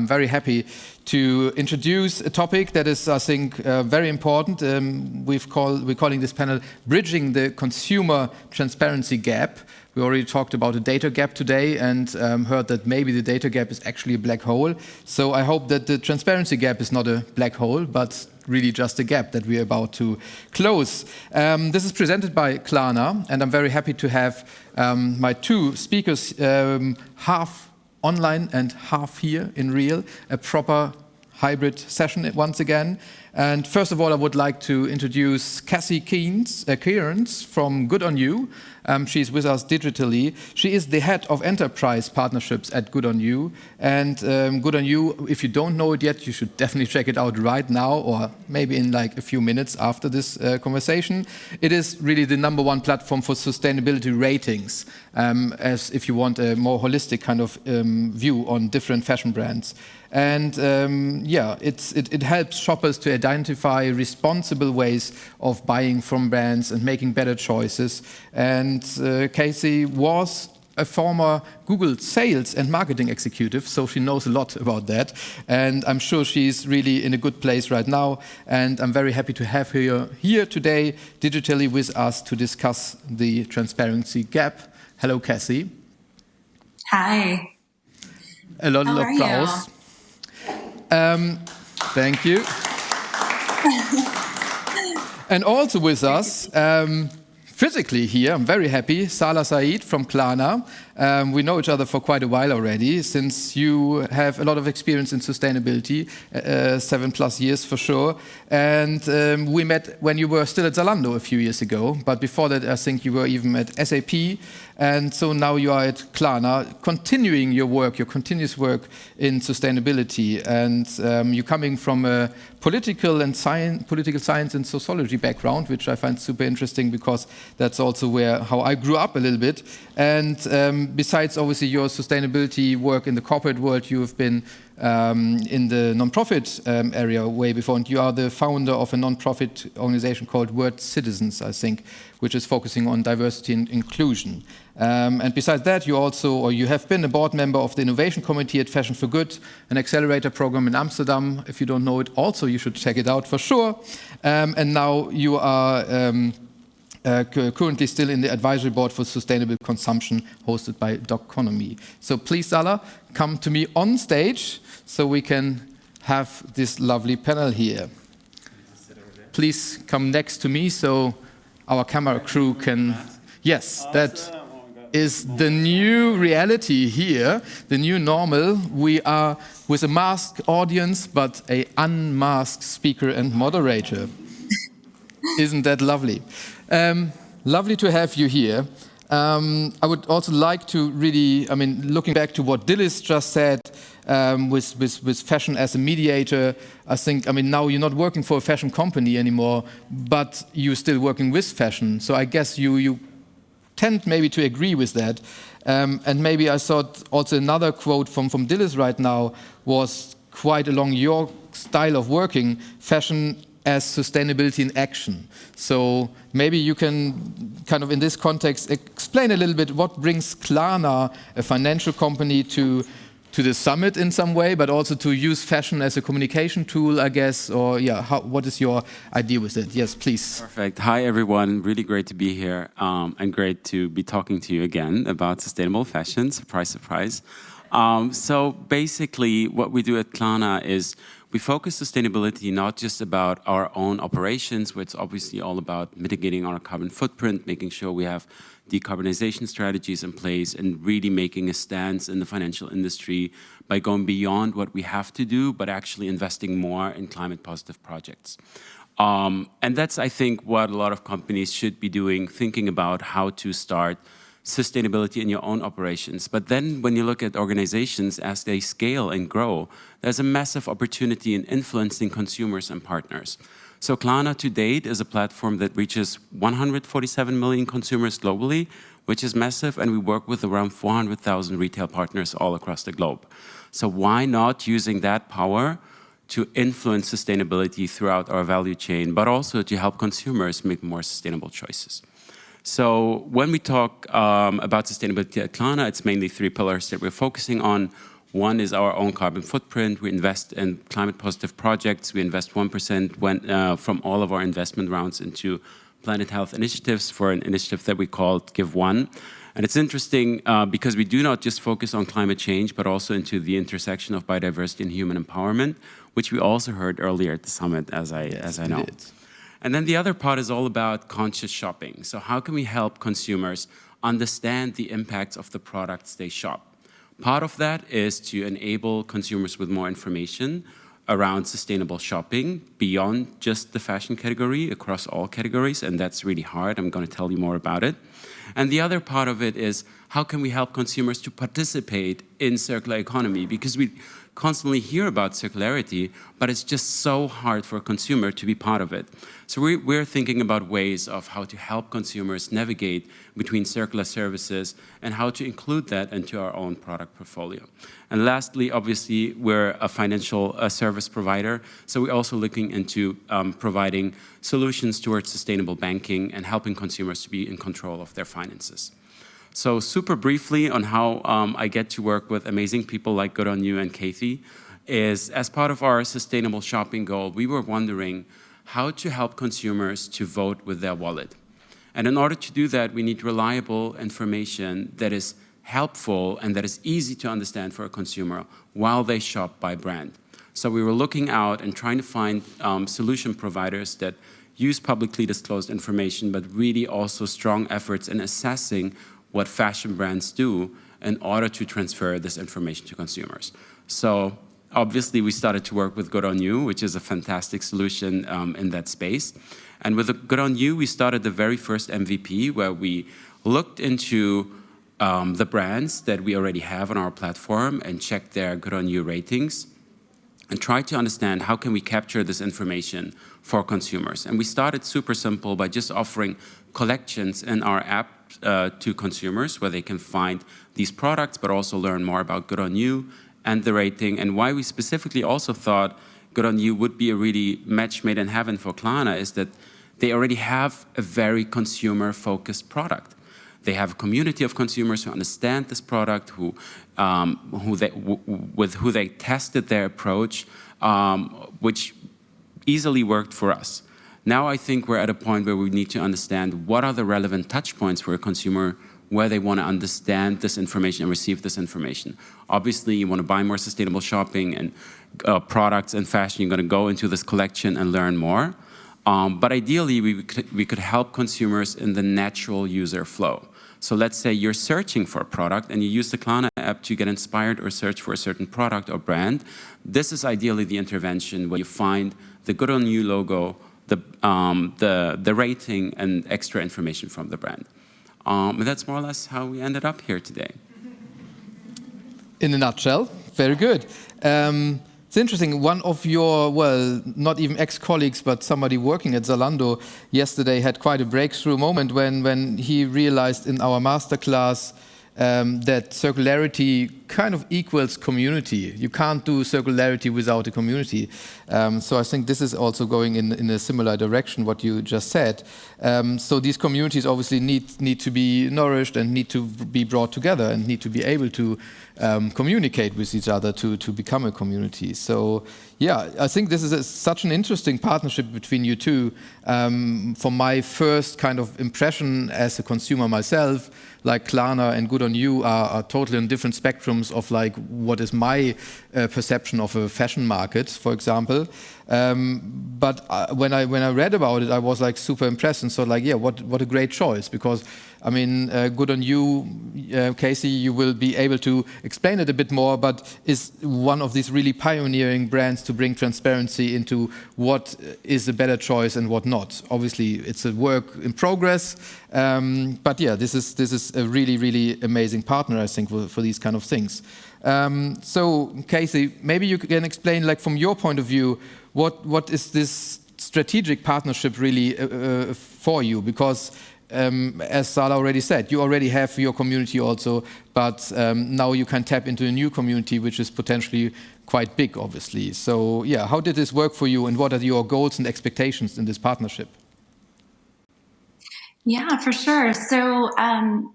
I'm very happy to introduce a topic that is, I think, very important. We're calling this panel Bridging the Consumer Transparency Gap. We already talked about a data gap today and heard that maybe the data gap is actually a black hole. So I hope that the transparency gap is not a black hole, but really just a gap that we're about to close. This is presented by Klarna, and I'm very happy to have my two speakers, half online and half here in real, a proper hybrid session once again. And first of all, I would like to introduce Cassie Kearns from Good On You. She's with us digitally. She is the head of enterprise partnerships at Good On You. And Good On You, if you don't know it yet, you should definitely check it out right now, or maybe in like a few minutes after this conversation. It is really the #1 platform for sustainability ratings, as if you want a more holistic kind of view on different fashion brands. And yeah, it helps shoppers to identify responsible ways of buying from brands and making better choices. And Casey was a former Google sales and marketing executive, so she knows a lot about that. And I'm sure she's really in a good place right now. And I'm very happy to have her here today, digitally with us, to discuss the transparency gap. Hello, Cassie. Hi. A lot of applause. Thank you. And also with us, physically here, I'm very happy, Salah from Klarna. We know each other for quite a while already, since you have a lot of experience in sustainability, 7+ years for sure. And we met when you were still at Zalando a few years ago, but before that I think you were even at SAP. And so now you are at Klarna, continuing your work, your continuous work in sustainability. And you're coming from a political science and sociology background, which I find super interesting because that's also how I grew up a little bit. And besides obviously your sustainability work in the corporate world, you have been in the non-profit area way before, and you are the founder of a non-profit organization called World Citizens, I think, which is focusing on diversity and inclusion. And besides that, you have been a board member of the Innovation Committee at Fashion for Good, an accelerator program in Amsterdam. If you don't know it, also you should check it out for sure. And now you are currently still in the advisory board for sustainable consumption, hosted by Doconomy. So please, Salah, come to me on stage so we can have this lovely panel here. Please come next to me so our camera crew can... Yes, that is the new reality here, the new normal. We are with a masked audience, but an unmasked speaker and moderator. Isn't that lovely? Lovely to have you here. I would also like to really, looking back to what Dilys just said, with fashion as a mediator, I think, now you're not working for a fashion company anymore, but you're still working with fashion. So I guess you tend maybe to agree with that. And maybe I thought also another quote from Dilys right now was quite along your style of working, fashion as sustainability in action. So maybe you can kind of in this context explain a little bit what brings Klarna, a financial company, to the summit in some way, but also to use fashion as a communication tool, I guess, or yeah, what is your idea with it? Yes, please. Perfect. Hi, everyone. Really great to be here and great to be talking to you again about sustainable fashion. Surprise, surprise. So basically what we do at Klarna is we focus sustainability not just about our own operations, where it's obviously all about mitigating our carbon footprint, making sure we have decarbonization strategies in place, and really making a stance in the financial industry by going beyond what we have to do, but actually investing more in climate positive projects. And that's, I think, what a lot of companies should be doing, thinking about how to start sustainability in your own operations. But then when you look at organizations as they scale and grow, there's a massive opportunity in influencing consumers and partners. So Klarna to date is a platform that reaches 147 million consumers globally, which is massive, and we work with around 400,000 retail partners all across the globe. So why not using that power to influence sustainability throughout our value chain, but also to help consumers make more sustainable choices? So when we talk about sustainability at Klarna, it's mainly 3 pillars that we're focusing on. One is our own carbon footprint. We invest in climate positive projects. We invest 1% from all of our investment rounds into planet health initiatives for an initiative that we called Give One. And it's interesting because we do not just focus on climate change, but also into the intersection of biodiversity and human empowerment, which we also heard earlier at the summit, as I know. And then the other part is all about conscious shopping. So how can we help consumers understand the impacts of the products they shop? Part of that is to enable consumers with more information around sustainable shopping beyond just the fashion category, across all categories, and that's really hard. I'm going to tell you more about it. And the other part of it is how can we help consumers to participate in circular economy? Because we constantly hear about circularity, but it's just so hard for a consumer to be part of it. So we're thinking about ways of how to help consumers navigate between circular services and how to include that into our own product portfolio. And lastly, obviously, we're a financial service provider, so we're also looking into providing solutions towards sustainable banking and helping consumers to be in control of their finances. So super briefly on how I get to work with amazing people like Good On You and Kathy is, as part of our sustainable shopping goal, we were wondering how to help consumers to vote with their wallet. And in order to do that, we need reliable information that is helpful and that is easy to understand for a consumer while they shop by brand. So we were looking out and trying to find solution providers that use publicly disclosed information, but really also strong efforts in assessing what fashion brands do in order to transfer this information to consumers. So obviously we started to work with Good On You, which is a fantastic solution in that space. And with Good On You, we started the very first MVP where we looked into the brands that we already have on our platform and checked their Good On You ratings and tried to understand how can we capture this information for consumers. And we started super simple by just offering collections in our app to consumers where they can find these products, but also learn more about Good On You and the rating. And why we specifically also thought Good On You would be a really match made in heaven for Klarna is that they already have a very consumer-focused product. They have a community of consumers who understand this product, with who they tested their approach, which easily worked for us. Now I think we're at a point where we need to understand what are the relevant touch points for a consumer where they want to understand this information and receive this information. Obviously, you want to buy more sustainable shopping and products and fashion. You're going to go into this collection and learn more. But ideally, we could help consumers in the natural user flow. So let's say you're searching for a product and you use the Klarna app to get inspired or search for a certain product or brand. This is ideally the intervention where you find the Good On You logo, the rating and extra information from the brand. And that's more or less how we ended up here today. In a nutshell, very good. It's interesting, one of your, well, not even ex-colleagues, but somebody working at Zalando yesterday had quite a breakthrough moment when he realized in our masterclass that circularity kind of equals community. You can't do circularity without a community. So I think this is also going in a similar direction, what you just said. So these communities obviously need to be nourished and need to be brought together and need to be able to communicate with each other to become a community. So yeah, I think this is such an interesting partnership between you two. From my first kind of impression as a consumer myself, like Klarna and Good On You are totally on different spectrums of like what is my perception of a fashion market, for example. But when I read about it, I was like super impressed and thought like, yeah, what a great choice, because I mean, Good On You, Casey, you will be able to explain it a bit more, but is one of these really pioneering brands to bring transparency into what is a better choice and what not. Obviously, it's a work in progress, but yeah, this is a really, really amazing partner, I think, for these kind of things. So, Casey, maybe you can explain, like from your point of view, what is this strategic partnership really for you? Because as Salah already said, you already have your community also, but now you can tap into a new community, which is potentially quite big, obviously. So yeah, how did this work for you, and what are your goals and expectations in this partnership? Yeah, for sure. So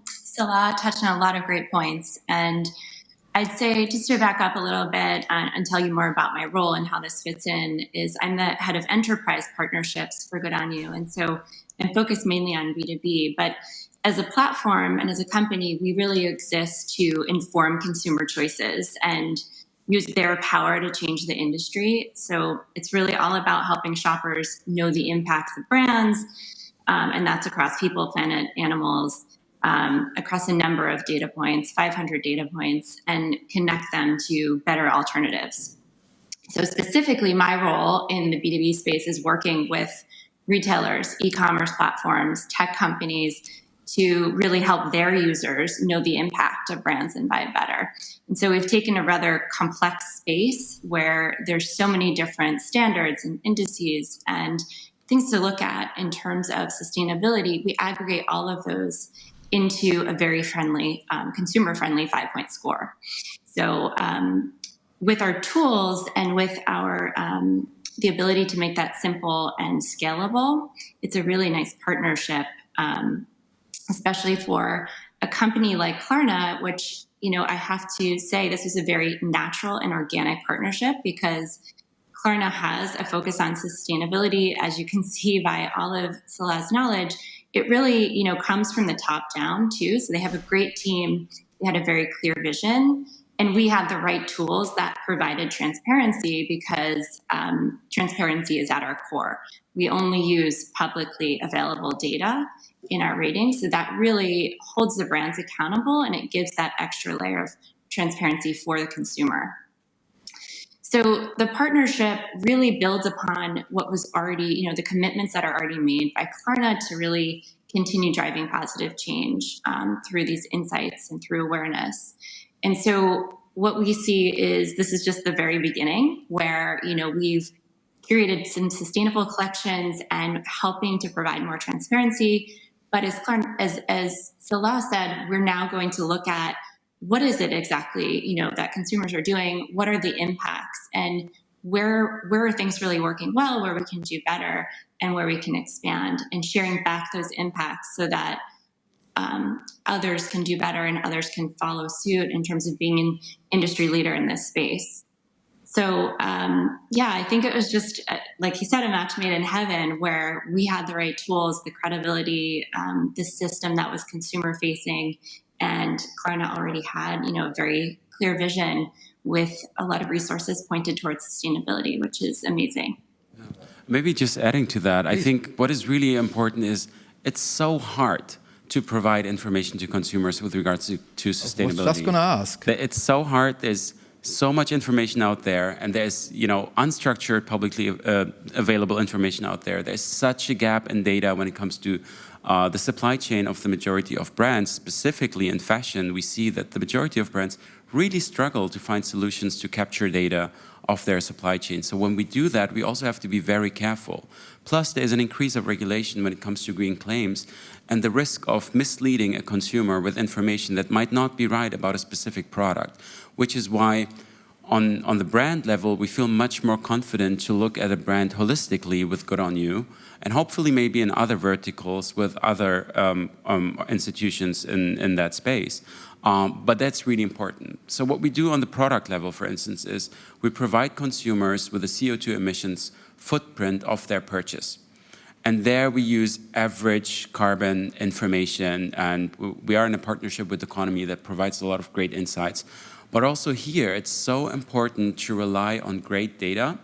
Salah touched on a lot of great points. And I'd say, just to back up a little bit and tell you more about my role and how this fits in, is I'm the head of enterprise partnerships for Good On You. And so I'm focused mainly on B2B. But as a platform and as a company, we really exist to inform consumer choices and use their power to change the industry. So it's really all about helping shoppers know the impacts of brands, and that's across people, planet, animals, across a number of data points, 500 data points, and connect them to better alternatives. So specifically, my role in the B2B space is working with retailers, e-commerce platforms, tech companies to really help their users know the impact of brands and buy better. And so we've taken a rather complex space where there's so many different standards and indices and things to look at in terms of sustainability. We aggregate all of those into a very friendly, consumer-friendly 5-point score. So with our tools and with our the ability to make that simple and scalable, it's a really nice partnership, especially for a company like Klarna, which, you know, I have to say this is a very natural and organic partnership because Klarna has a focus on sustainability. As you can see by all of Salah's knowledge, it really, you know, comes from the top down too. So they have a great team. They had a very clear vision, and we had the right tools that provided transparency because transparency is at our core. We only use publicly available data in our ratings, so that really holds the brands accountable, and it gives that extra layer of transparency for the consumer. So the partnership really builds upon what was already, you know, the commitments that are already made by Klarna to really continue driving positive change through these insights and through awareness. And so what we see is this is just the very beginning where, you know, we've curated some sustainable collections and helping to provide more transparency. But as Salah said, we're now going to look at what is it exactly, you know, that consumers are doing? What are the impacts? And where are things really working well, where we can do better, and where we can expand, and sharing back those impacts so that others can do better and others can follow suit in terms of being an industry leader in this space. So yeah, I think it was just, like he said, a match made in heaven where we had the right tools, the credibility, the system that was consumer facing, and Klarna already had, you know, a very clear vision with a lot of resources pointed towards sustainability, which is amazing. Yeah. Maybe just adding to that, I think what is really important is it's so hard to provide information to consumers with regards to sustainability. I was just going to ask. It's so hard. There's so much information out there, and there's, you know, unstructured, publicly available information out there. There's such a gap in data when it comes to the supply chain of the majority of brands. Specifically in fashion, we see that the majority of brands really struggle to find solutions to capture data of their supply chain. So when we do that, we also have to be very careful. Plus, there's an increase of regulation when it comes to green claims and the risk of misleading a consumer with information that might not be right about a specific product, which is why on the brand level, we feel much more confident to look at a brand holistically with Good On You, and hopefully maybe in other verticals with other institutions in that space. But that's really important. So what we do on the product level, for instance, is we provide consumers with a CO2 emissions footprint of their purchase. And there we use average carbon information, and we are in a partnership with Economy that provides a lot of great insights. But also here, it's so important to rely on great data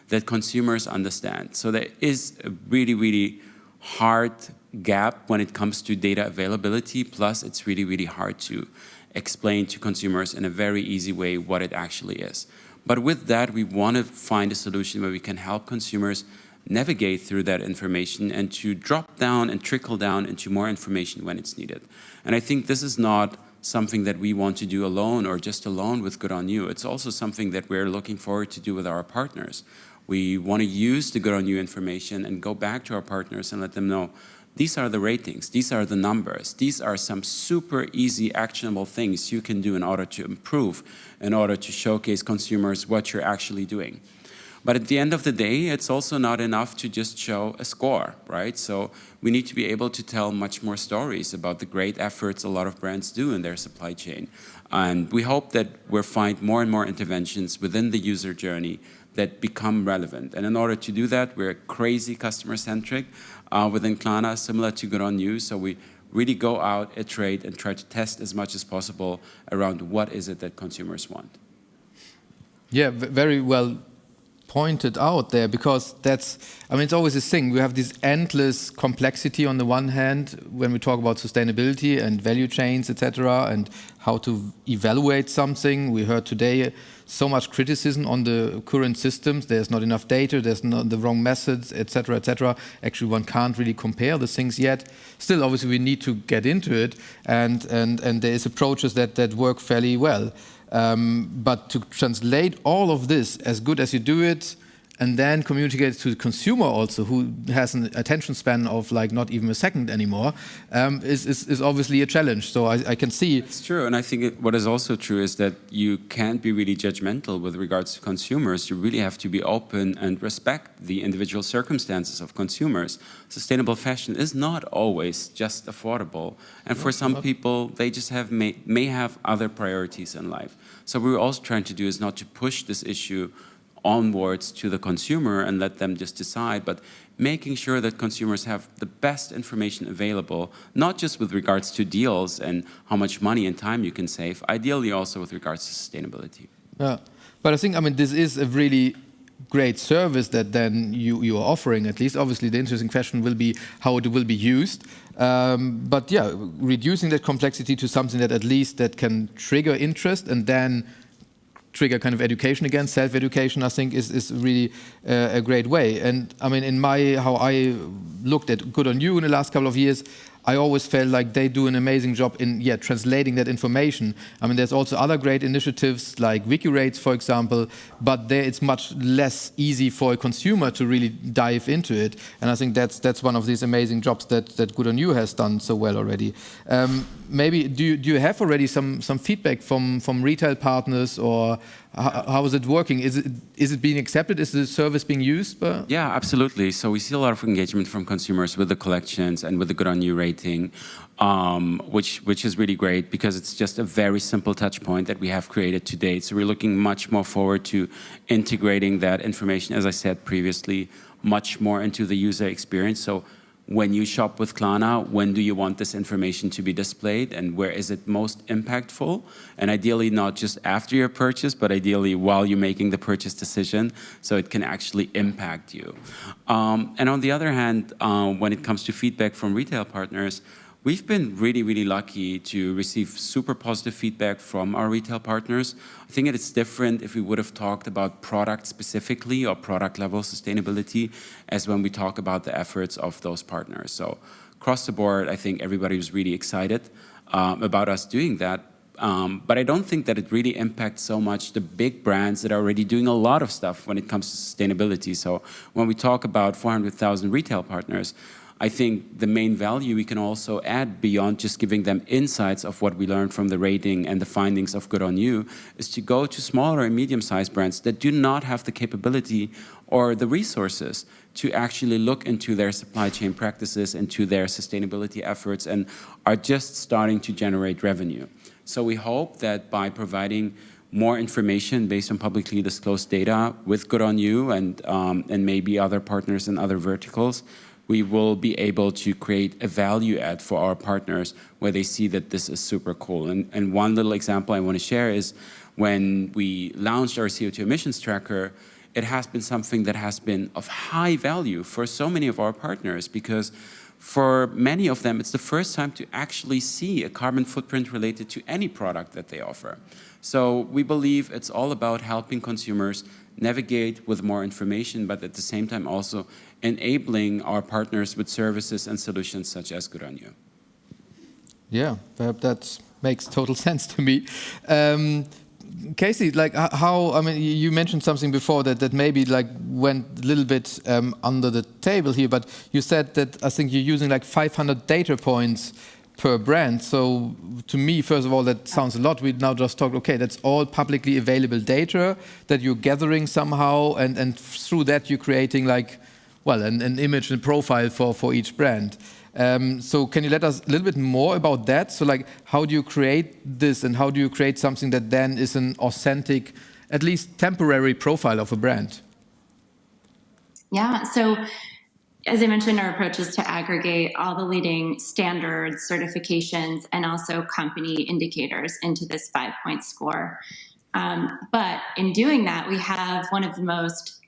that consumers understand. So there is a really, really hard gap when it comes to data availability. Plus, it's really, really hard to explain to consumers in a very easy way what it actually is. But with that, we want to find a solution where we can help consumers navigate through that information and to drop down and trickle down into more information when it's needed. And I think this is not something that we want to do alone or just alone with Good On You. It's also something that we're looking forward to do with our partners. We want to use the Good On You information and go back to our partners and let them know, these are the ratings, these are the numbers, these are some super easy actionable things you can do in order to improve, in order to showcase consumers what you're actually doing. But at the end of the day, it's also not enough to just show a score, right? So we need to be able to tell much more stories about the great efforts a lot of brands do in their supply chain. And we hope that we'll find more and more interventions within the user journey that become relevant. And in order to do that, we're crazy customer-centric within Klarna, similar to Good On You. So we really go out, iterate, and try to test as much as possible around what is it that consumers want. Yeah, very well pointed out there, because that's, I mean, it's always this thing. We have this endless complexity on the one hand when we talk about sustainability and value chains, etc., and how to evaluate something. We heard today so much criticism on the current systems. There's not enough data, there's not the wrong methods, etc., etc. Actually, one can't really compare the things yet. Still, obviously, we need to get into it, and there is approaches that work fairly well. But to translate all of this as good as you do it, and then communicate it to the consumer also, who has an attention span of like not even a second anymore, is obviously a challenge. So I can see. It's true, and I think what is also true is that you can't be really judgmental with regards to consumers. You really have to be open and respect the individual circumstances of consumers. Sustainable fashion is not always just affordable, and for some people, they just may have other priorities in life. So what we're also trying to do is not to push this issue onwards to the consumer and let them just decide, but making sure that consumers have the best information available, not just with regards to deals and how much money and time you can save, ideally also with regards to sustainability. Yeah, but I think, I mean, this is a really great service that then you are offering, at least. Obviously, the interesting question will be how it will be used. But yeah, reducing that complexity to something that at least that can trigger interest and then trigger kind of education again, self-education, I think is really a great way. And I mean, in how I looked at Good On You in the last couple of years, I always felt like they do an amazing job in translating that information. I mean, there's also other great initiatives like WikiRates, for example, but there it's much less easy for a consumer to really dive into it. And I think that's one of these amazing jobs that Good On You has done so well already. Maybe do you have already some feedback from retail partners, or how is it working? Is it being accepted? Is the service being used? Yeah, absolutely. So we see a lot of engagement from consumers with the collections and with the Good On You rating, which is really great because it's just a very simple touch point that we have created to date. So we're looking much more forward to integrating that information, as I said previously, much more into the user experience. So when you shop with Klarna, when do you want this information to be displayed and where is it most impactful? And ideally not just after your purchase, but ideally while you're making the purchase decision so it can actually impact you. And on the other hand, when it comes to feedback from retail partners, we've been really, really lucky to receive super positive feedback from our retail partners. I think it's different if we would have talked about product specifically or product level sustainability as when we talk about the efforts of those partners. So across the board, I think everybody was really excited about us doing that. But I don't think that it really impacts so much the big brands that are already doing a lot of stuff when it comes to sustainability. So when we talk about 400,000 retail partners, I think the main value we can also add beyond just giving them insights of what we learned from the rating and the findings of Good On You is to go to smaller and medium-sized brands that do not have the capability or the resources to actually look into their supply chain practices, into their sustainability efforts, and are just starting to generate revenue. So we hope that by providing more information based on publicly disclosed data with Good On You and maybe other partners in other verticals, we will be able to create a value add for our partners where they see that this is super cool. And one little example I want to share is when we launched our CO2 emissions tracker, it has been something that has been of high value for so many of our partners because for many of them, it's the first time to actually see a carbon footprint related to any product that they offer. So we believe it's all about helping consumers navigate with more information, but at the same time also enabling our partners with services and solutions such as Good On You. Yeah, that makes total sense to me. Casey, like how, I mean, you mentioned something before that maybe like went a little bit under the table here, but you said that I think you're using like 500 data points per brand. So to me, first of all, that sounds a lot. We now just talked, okay, that's all publicly available data that you're gathering somehow, and through that you're creating like, well, an image and profile for each brand. So can you let us a little bit more about that? So like, how do you create this, and how do you create something that then is an authentic, at least temporary profile of a brand? Yeah, so as I mentioned, our approach is to aggregate all the leading standards, certifications, and also company indicators into this 5-point score. But in doing that, we have one of the most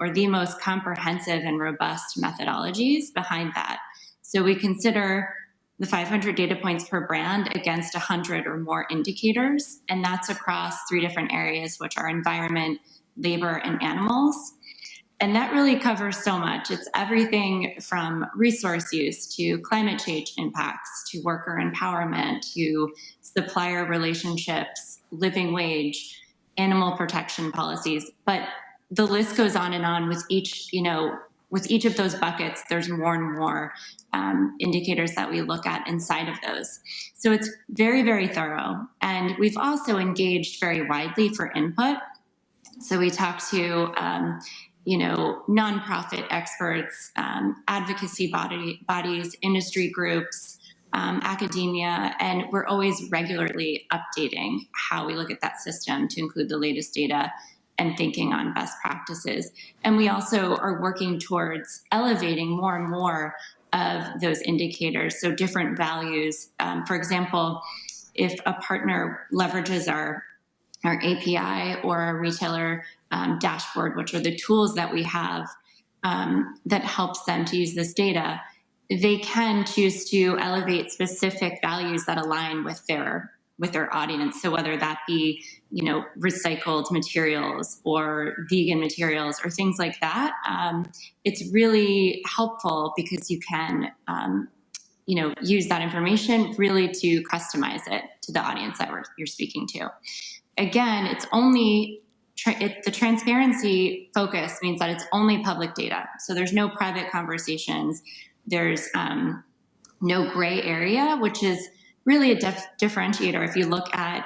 comprehensive and robust methodologies behind that. So we consider the 500 data points per brand against 100 or more indicators, and that's across 3 different areas, which are environment, labor, and animals. And that really covers so much. It's everything from resource use to climate change impacts, to worker empowerment, to supplier relationships, living wage, animal protection policies. But the list goes on and on with each, with each of those buckets. There's more and more indicators that we look at inside of those. So it's very, very thorough. And we've also engaged very widely for input. So we talk to nonprofit experts, advocacy bodies, industry groups, academia, and we're always regularly updating how we look at that system to include the latest data and thinking on best practices. And we also are working towards elevating more and more of those indicators, so different values. For example, if a partner leverages our API or our retailer dashboard, which are the tools that we have that helps them to use this data, they can choose to elevate specific values that align with their audience. So whether that be, recycled materials or vegan materials or things like that, it's really helpful because you can, use that information really to customize it to the audience that you're speaking to. Again, it's only the transparency focus means that it's only public data. So there's no private conversations. There's no gray area, which is really a differentiator. If you look at,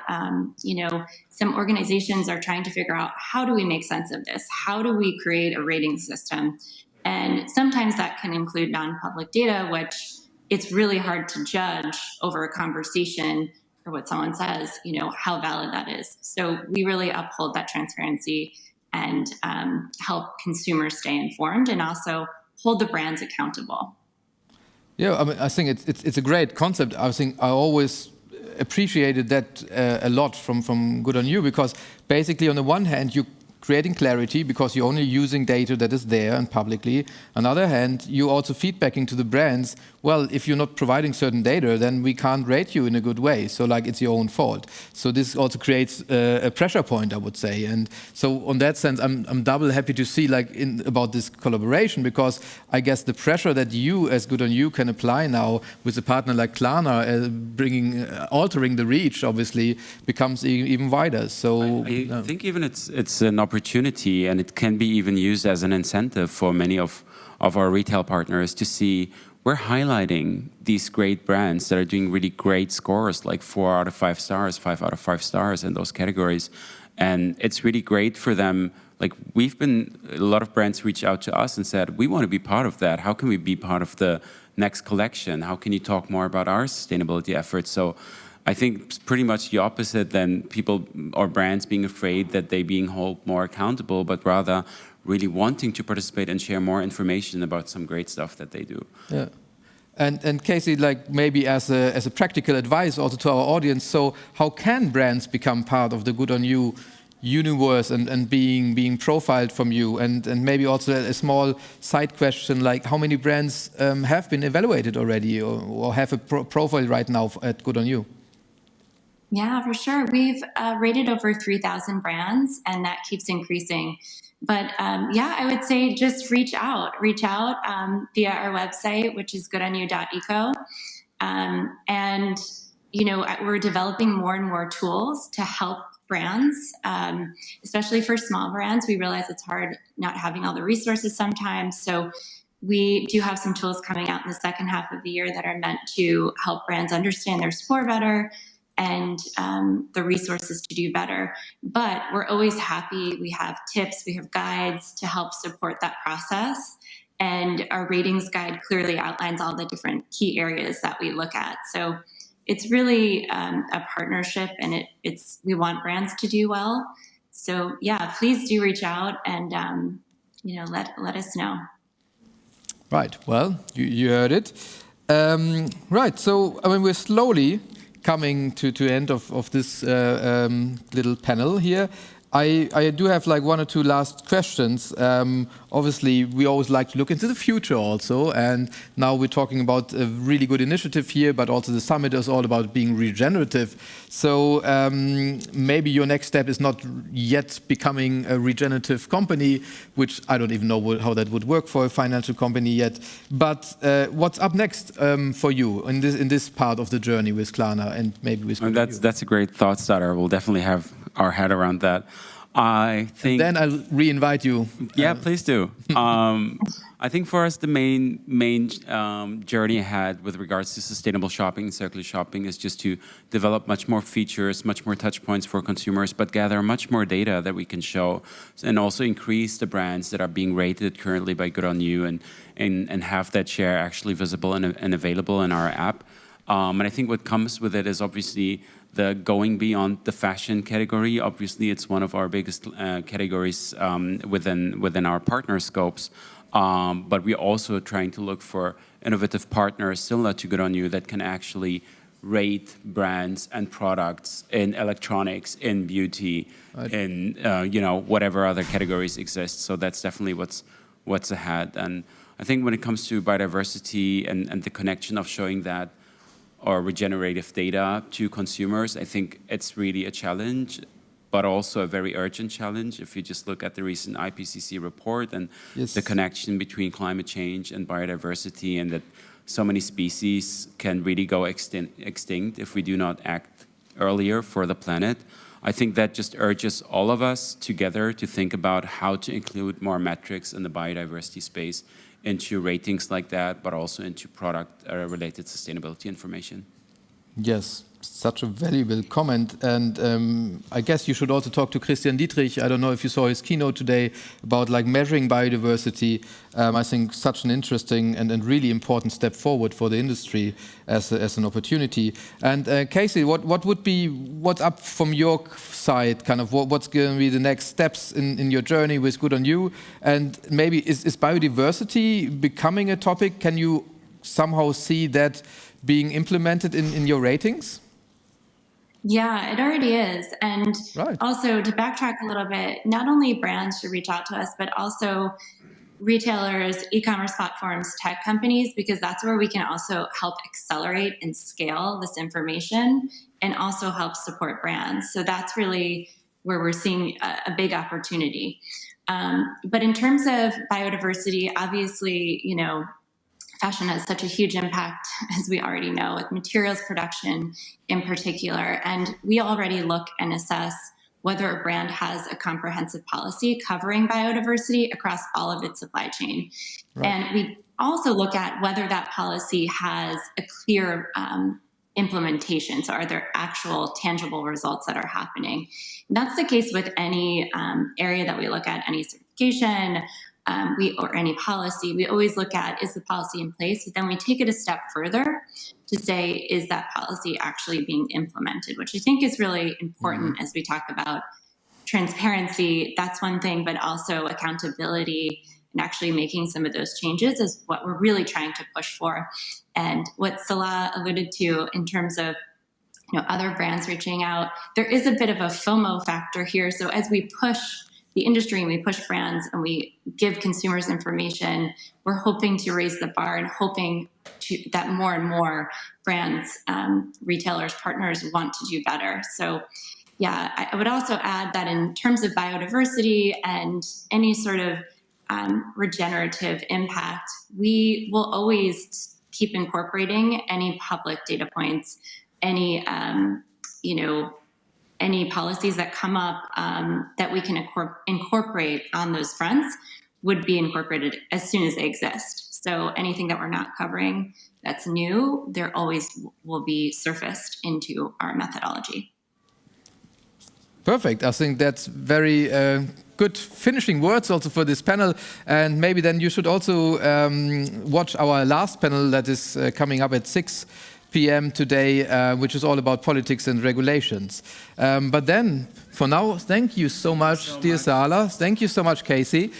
some organizations are trying to figure out, how do we make sense of this? How do we create a rating system? And sometimes that can include non-public data, which it's really hard to judge over a conversation or what someone says, how valid that is. So we really uphold that transparency and help consumers stay informed and also hold the brands accountable. Yeah, I mean, I think it's a great concept. I think I always appreciated that a lot from Good On You, because basically on the one hand you're creating clarity because you're only using data that is there and publicly. On the other hand, you're also feedbacking to the brands, well, if you're not providing certain data, then we can't rate you in a good way. So like, it's your own fault. So this also creates a pressure point, I would say. And so on that sense, I'm double happy to see about this collaboration, because I guess the pressure that you as Good On You can apply now with a partner like Klarna, altering the reach, obviously, becomes even wider. So I think even it's an opportunity, and it can be even used as an incentive for many of our retail partners to see we're highlighting these great brands that are doing really great scores, like 4 out of 5 stars, 5 out of 5 stars in those categories. And it's really great for them. Like, a lot of brands reach out to us and said, we want to be part of that. How can we be part of the next collection? How can you talk more about our sustainability efforts? So I think it's pretty much the opposite than people or brands being afraid that they're being held more accountable, but rather really wanting to participate and share more information about some great stuff that they do. Yeah. And Casey, like maybe as a practical advice also to our audience, so how can brands become part of the Good On You universe and being profiled from you? And maybe also a small side question, like how many brands have been evaluated already or have a profile right now at Good On You? Yeah, for sure. We've rated over 3,000 brands, and that keeps increasing. But I would say just reach out via our website, which is goodonu.eco. And, we're developing more and more tools to help brands, especially for small brands. We realize it's hard not having all the resources sometimes. So we do have some tools coming out in the second half of the year that are meant to help brands understand their score better and the resources to do better. But we're always happy. We have tips, we have guides to help support that process. And our ratings guide clearly outlines all the different key areas that we look at. So it's really a partnership, and we want brands to do well. So yeah, please do reach out and let us know. Right. Well, you heard it. Right. So I mean, we're slowly coming to end of this little panel here. I do have like one or two last questions. Obviously, we always like to look into the future also, and now we're talking about a really good initiative here, but also the summit is all about being regenerative. So maybe your next step is not yet becoming a regenerative company, which I don't even know how that would work for a financial company yet. But what's up next for you in this part of the journey with Klarna and maybe with that's a great thought starter. We'll definitely have our head around that. I think. And then I'll re-invite you. Yeah, please do. I think for us, the main journey ahead with regards to sustainable shopping, circular shopping, is just to develop much more features, much more touch points for consumers, but gather much more data that we can show, and also increase the brands that are being rated currently by Good On You, and have that share actually visible and available in our app. And I think what comes with it is obviously the going beyond the fashion category. Obviously, it's one of our biggest categories within our partner scopes. But we're also trying to look for innovative partners similar to Good On You that can actually rate brands and products in electronics, in beauty, right, in whatever other categories exist. So that's definitely what's ahead. And I think when it comes to biodiversity and the connection of showing that or regenerative data to consumers, I think it's really a challenge, but also a very urgent challenge. If you just look at the recent IPCC report and the connection between climate change and biodiversity, and that so many species can really go extinct if we do not act earlier for the planet. I think that just urges all of us together to think about how to include more metrics in the biodiversity space into ratings like that, but also into product-related sustainability information. Yes, such a valuable comment. And I guess you should also talk to Christian Dietrich. I don't know if you saw his keynote today about like measuring biodiversity. I think such an interesting and really important step forward for the industry as an opportunity. And Casey, what's up from your side? Kind of what's going to be the next steps in your journey with Good On You? And maybe is biodiversity becoming a topic? Can you somehow see that being implemented in your ratings? Yeah, it already is. And right, also to backtrack a little bit, not only brands should reach out to us, but also retailers, e-commerce platforms, tech companies, because that's where we can also help accelerate and scale this information and also help support brands. So that's really where we're seeing a big opportunity. But in terms of biodiversity, obviously, fashion has such a huge impact, as we already know, with materials production in particular. And we already look and assess whether a brand has a comprehensive policy covering biodiversity across all of its supply chain. Right. And we also look at whether that policy has a clear implementation. So are there actual tangible results that are happening? And that's the case with any area that we look at, any certification, or any policy. We always look at, is the policy in place? But then we take it a step further to say, is that policy actually being implemented? Which I think is really important as we talk about transparency. That's one thing, but also accountability and actually making some of those changes is what we're really trying to push for. And what Salah alluded to in terms of other brands reaching out, there is a bit of a FOMO factor here. So as we push the industry and we push brands and we give consumers information, we're hoping to raise the bar and hoping that more and more brands, retailers, partners want to do better. So yeah, I would also add that in terms of biodiversity and any sort of regenerative impact, we will always keep incorporating any public data points, any policies that come up that we can incorporate on those fronts would be incorporated as soon as they exist. So anything that we're not covering that's new, there always will be surfaced into our methodology. Perfect. I think that's very good finishing words also for this panel. And maybe then you should also watch our last panel that is coming up at 6 p.m. today, which is all about politics and regulations. But then, for now, thank you so much, dear Salah. Thank you so much, Casey.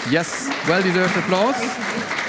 Yes, well-deserved applause.